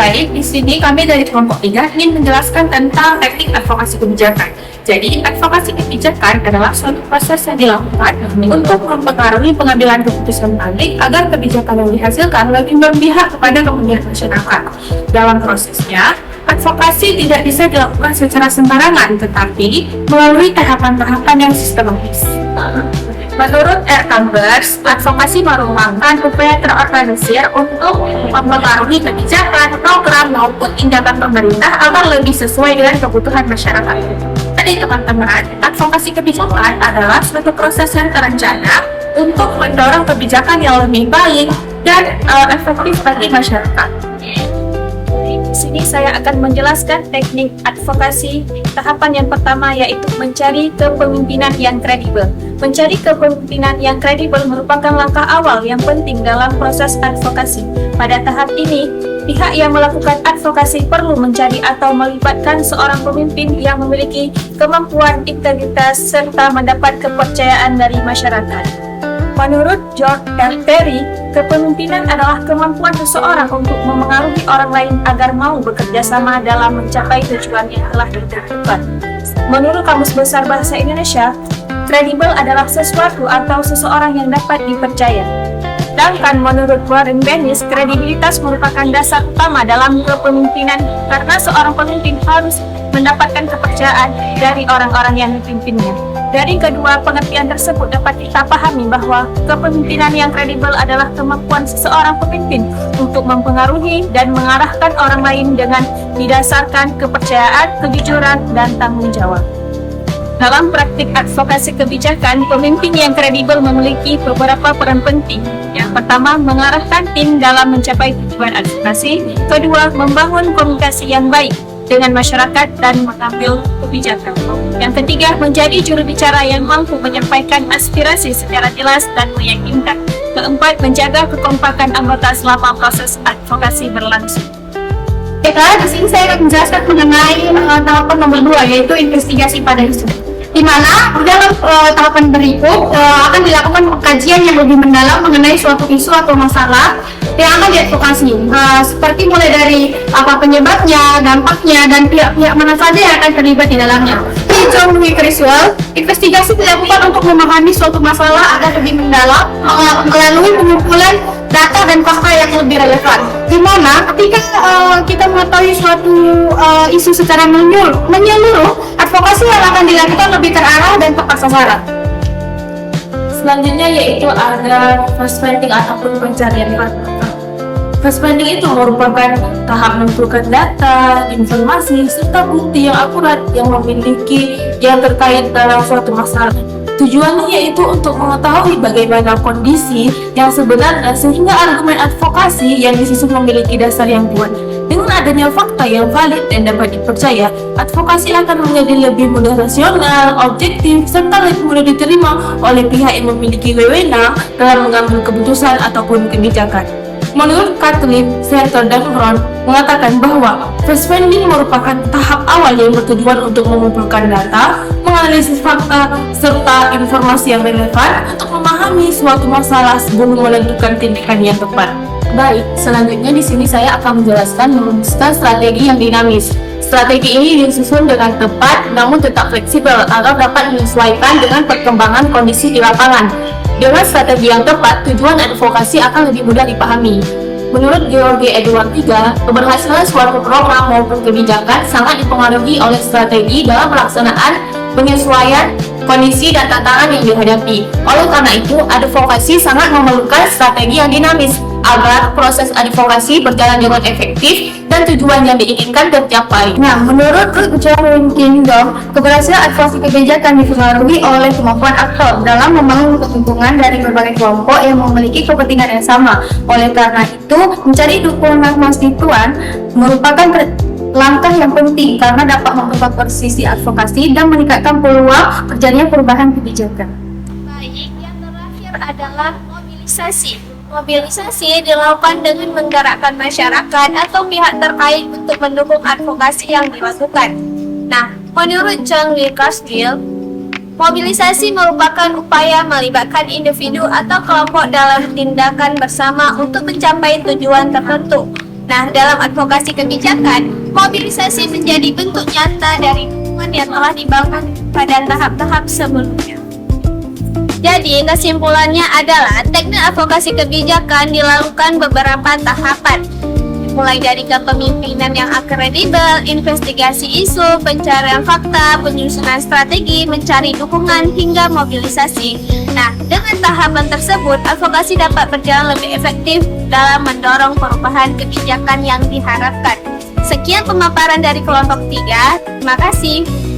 Baik, di sini kami dari kelompok 3 ingin menjelaskan tentang teknik advokasi kebijakan. Jadi, advokasi kebijakan adalah suatu proses yang dilakukan untuk mempengaruhi pengambilan keputusan publik agar kebijakan yang dihasilkan lebih berpihak kepada kepentingan masyarakat. Dalam prosesnya, advokasi tidak bisa dilakukan secara sembarangan, tetapi melalui tahapan-tahapan yang sistematis. Menurut R. Chambers, advokasi merupakan upaya terorganisir untuk mempengaruhi kebijakan, program, maupun tindakan pemerintah agar lebih sesuai dengan kebutuhan masyarakat. Jadi teman-teman, advokasi kebijakan adalah suatu proses yang terencana untuk mendorong kebijakan yang lebih baik dan efektif bagi masyarakat. Di sini saya akan menjelaskan teknik advokasi. Tahapan yang pertama yaitu mencari kepemimpinan yang kredibel. Mencari kepemimpinan yang kredibel merupakan langkah awal yang penting dalam proses advokasi. Pada tahap ini, pihak yang melakukan advokasi perlu mencari atau melibatkan seorang pemimpin yang memiliki kemampuan, integritas, serta mendapat kepercayaan dari masyarakat. Menurut George R. Terry, kepemimpinan adalah kemampuan seseorang untuk memengaruhi orang lain agar mau bekerja sama dalam mencapai tujuan yang telah ditentukan. Menurut Kamus Besar Bahasa Indonesia, kredibel adalah sesuatu atau seseorang yang dapat dipercaya. Sedangkan menurut Warren Bennis, kredibilitas merupakan dasar utama dalam kepemimpinan karena seorang pemimpin harus mendapatkan kepercayaan dari orang-orang yang dipimpinnya. Dari kedua pengertian tersebut dapat kita pahami bahwa kepemimpinan yang kredibel adalah kemampuan seseorang pemimpin untuk mempengaruhi dan mengarahkan orang lain dengan didasarkan kepercayaan, kejujuran, dan tanggung jawab. Dalam praktik advokasi kebijakan, pemimpin yang kredibel memiliki beberapa peran penting. Yang pertama, mengarahkan tim dalam mencapai tujuan advokasi. Kedua, membangun komunikasi yang baik dengan masyarakat dan mengambil kebijakan. Yang ketiga, menjadi juru bicara yang mampu menyampaikan aspirasi secara jelas dan meyakinkan. Keempat, menjaga kekompakan anggota selama proses advokasi berlangsung. Di sini saya akan menjelaskan mengenai tahapan nomor 2, yaitu investigasi pada isu. Di mana dalam tahapan berikut akan dilakukan kajian yang lebih mendalam mengenai suatu isu atau masalah yang akan diadvokasi, seperti mulai dari apa penyebabnya, dampaknya, dan pihak-pihak mana saja yang akan terlibat di dalamnya. Di John Louis Criswell, investigasi dilakukan untuk memahami suatu masalah agar lebih mendalam melalui pengumpulan data dan fakta yang lebih relevan. Di mana ketika kita mengetahui suatu isu secara menyeluruh, advokasi yang akan dilakukan lebih terarah dan tepat sasaran. Selanjutnya yaitu ada first finding ataupun pencarian fakta. First finding itu merupakan tahap mengumpulkan data, informasi, serta bukti yang akurat yang terkait dalam suatu masalah. Tujuannya yaitu untuk mengetahui bagaimana kondisi yang sebenarnya sehingga argumen advokasi yang disusun memiliki dasar yang kuat. Dengan adanya fakta yang valid dan dapat dipercaya, advokasi akan menjadi lebih mudah rasional, objektif, serta lebih mudah diterima oleh pihak yang memiliki wewenang dalam mengambil keputusan ataupun kebijakan. Menurut Catlin, Sertor, dan Ron mengatakan bahwa first finding merupakan tahap awal yang bertujuan untuk mengumpulkan data, menganalisis fakta, serta informasi yang relevan untuk memahami suatu masalah sebelum menentukan tindakan yang tepat. Baik, selanjutnya di sini saya akan menjelaskan merumuskan strategi yang dinamis. Strategi ini disusun dengan tepat namun tetap fleksibel agar dapat menyesuaikan dengan perkembangan kondisi di lapangan. Dengan strategi yang tepat, tujuan advokasi akan lebih mudah dipahami. Menurut George Edward III, keberhasilan suatu program maupun kebijakan sangat dipengaruhi oleh strategi dalam pelaksanaan penyesuaian kondisi dan tantangan yang dihadapi. Oleh karena itu, advokasi sangat memerlukan strategi yang dinamis agar proses advokasi berjalan dengan efektif dan tujuan yang diinginkan tercapai. Nah, menurut John Kingdom, keberhasilan advokasi kebijakan dipengaruhi oleh kemampuan aktor dalam membangun keuntungan dari berbagai kelompok yang memiliki kepentingan yang sama. Oleh karena itu, mencari dukungan konstituen merupakan langkah yang penting karena dapat memperkuat posisi advokasi dan meningkatkan peluang terjadinya perubahan kebijakan. Baik, yang terakhir adalah mobilisasi. Mobilisasi dilakukan dengan menggerakkan masyarakat atau pihak terkait untuk mendukung advokasi yang dilakukan. Nah, menurut John Louis Criswell, mobilisasi merupakan upaya melibatkan individu atau kelompok dalam tindakan bersama untuk mencapai tujuan tertentu. Nah, dalam advokasi kebijakan, mobilisasi menjadi bentuk nyata dari dukungan yang telah dibangun pada tahap-tahap sebelumnya. Jadi, kesimpulannya adalah teknik advokasi kebijakan dilakukan beberapa tahapan, mulai dari kepemimpinan yang kredibel, investigasi isu, pencarian fakta, penyusunan strategi, mencari dukungan, hingga mobilisasi. Nah, dengan tahapan tersebut, advokasi dapat berjalan lebih efektif dalam mendorong perubahan kebijakan yang diharapkan. Sekian pemaparan dari kelompok 3. Terima kasih.